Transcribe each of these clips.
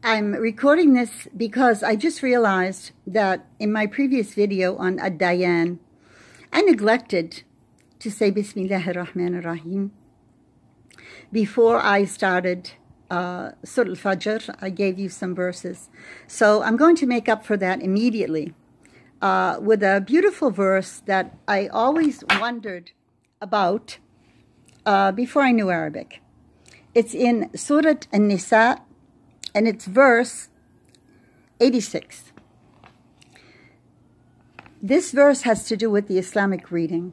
I'm recording this because I just realized that in my previous video on Ad-Dayan, I neglected to say Bismillahir Rahmanir Rahim. Before I started Surah Al-Fajr, I gave you some verses. So I'm going to make up for that immediately with a beautiful verse that I always wondered about before I knew Arabic. It's in Surah An-Nisa, and it's verse 86. This verse has to do with the Islamic reading.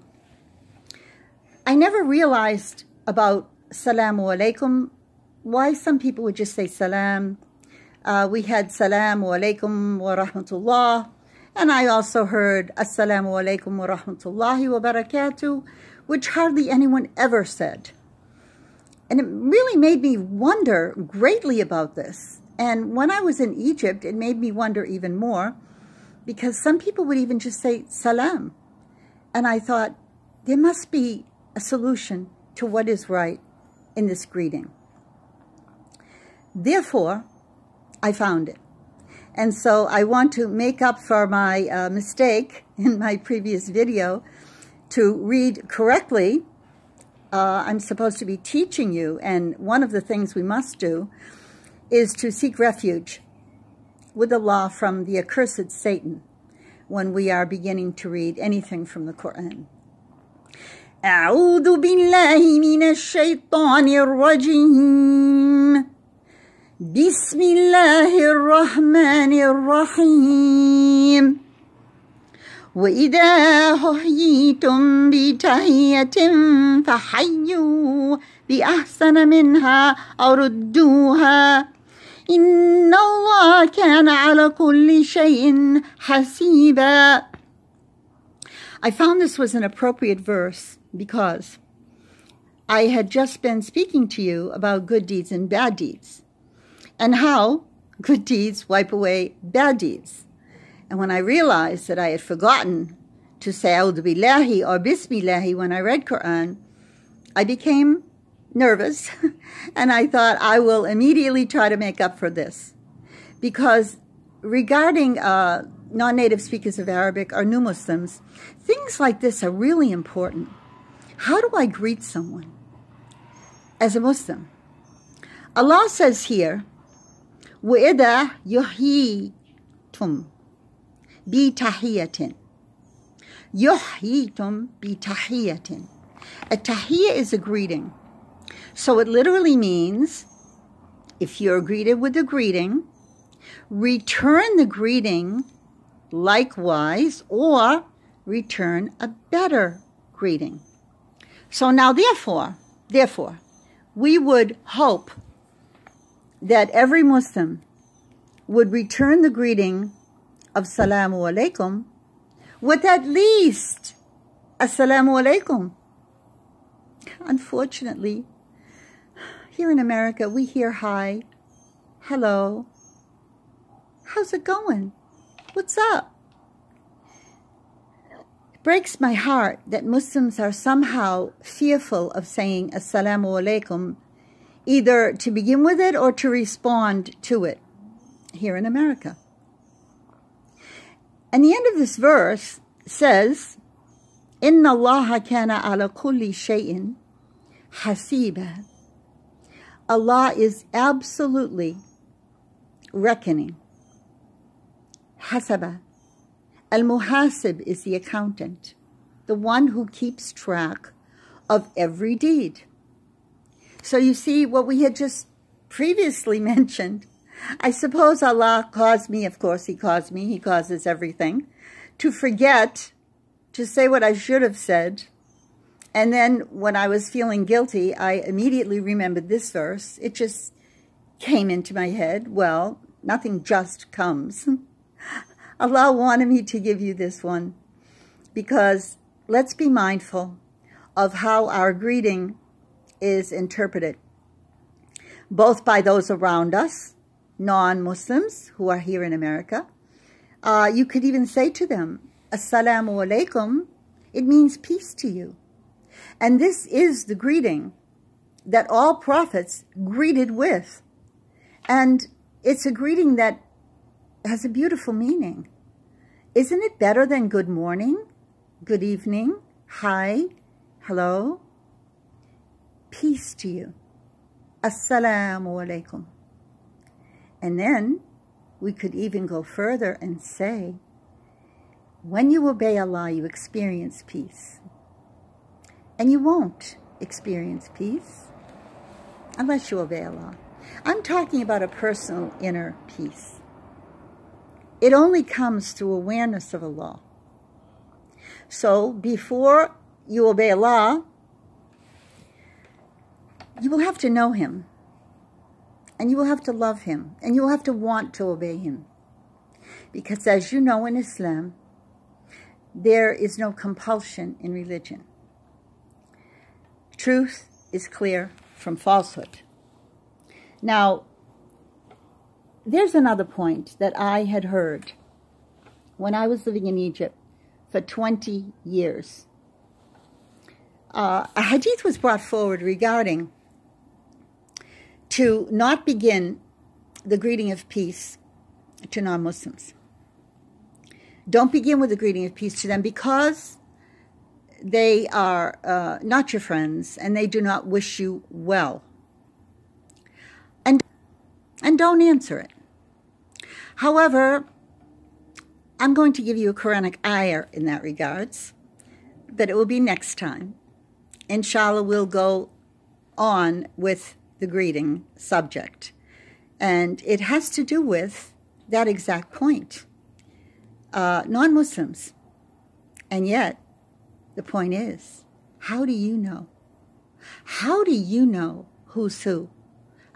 I never realized about Assalamu Alaikum, why some people would just say Salam. We had Salamu Alaikum wa Rahmatullah, and I also heard Assalamu Alaikum wa Rahmatullahi wa Barakatuh, which hardly anyone ever said. And it really made me wonder greatly about this. And when I was in Egypt, it made me wonder even more, because some people would even just say Salam. And I thought, there must be a solution to what is right in this greeting. Therefore, I found it. And so I want to make up for my mistake in my previous video to read correctly. I'm supposed to be teaching you, and one of the things we must do is to seek refuge with Allah from the accursed Satan when we are beginning to read anything from the Quran. أعوذ بالله من الشيطان الرجيم بسم الله الرحمن الرحيم وإذا حييتم بتحية فحيوا بأحسن منها أو ردوها إن الله كان على كل شيء حسيبا. I found this was an appropriate verse because I had just been speaking to you about good deeds and bad deeds, and how good deeds wipe away bad deeds. And when I realized that I had forgotten to say A'udhu Billahi or Bismillahi when I read Quran, I became nervous, and I thought I will immediately try to make up for this. Because regarding non-native speakers of Arabic or new Muslims, things like this are really important. How do I greet someone as a Muslim? Allah says here, وَإِذَا يُحْيِيتُمْ بِتَحِيَّةٍ يُحْيِيتُمْ بِتَحِيَّةٍ. A tahiyya is a greeting. So it literally means, if you're greeted with a greeting, return the greeting likewise, or return a better greeting. So now therefore, we would hope that every Muslim would return the greeting of Salamu Alaikum with at least Assalamu Alaikum. Unfortunately, here in America, we hear hi, hello, how's it going, what's up? It breaks my heart that Muslims are somehow fearful of saying Assalamu Alaikum, either to begin with it or to respond to it here in America. And the end of this verse says, Inna Allaha kana ala kulli shay'in hasiba. Allah is absolutely reckoning. Hasaba. Al-Muhasib is the accountant, the one who keeps track of every deed. So you see what we had just previously mentioned. I suppose Allah caused me, of course He caused me, He causes everything, to forget to say what I should have said. And then when I was feeling guilty, I immediately remembered this verse. It just came into my head. Well, nothing just comes. Allah wanted me to give you this one because let's be mindful of how our greeting is interpreted, both by those around us, non-Muslims who are here in America. You could even say to them, Assalamu Alaikum. It means peace to you. And this is the greeting that all prophets greeted with. And it's a greeting that has a beautiful meaning. Isn't it better than good morning, good evening, hi, hello? Peace to you. Assalamu alaikum. And then we could even go further and say, when you obey Allah, you experience peace. And you won't experience peace unless you obey Allah. I'm talking about a personal inner peace. It only comes through awareness of Allah. So before you obey Allah, you will have to know Him. And you will have to love Him. And you will have to want to obey Him. Because as you know in Islam, there is no compulsion in religion. Truth is clear from falsehood. Now, there's another point that I had heard when I was living in Egypt for 20 years. A hadith was brought forward regarding to not begin the greeting of peace to non-Muslims. Don't begin with the greeting of peace to them because they are not your friends and they do not wish you well. And don't answer it. However, I'm going to give you a Quranic ayah in that regards, but it will be next time. Inshallah, we'll go on with the greeting subject. And it has to do with that exact point. Non-Muslims. And yet, the point is, how do you know? How do you know who's who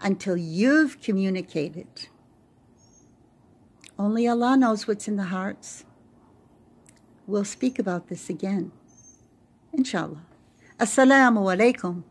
until you've communicated? Only Allah knows what's in the hearts. We'll speak about this again, inshallah. Assalamu alaikum.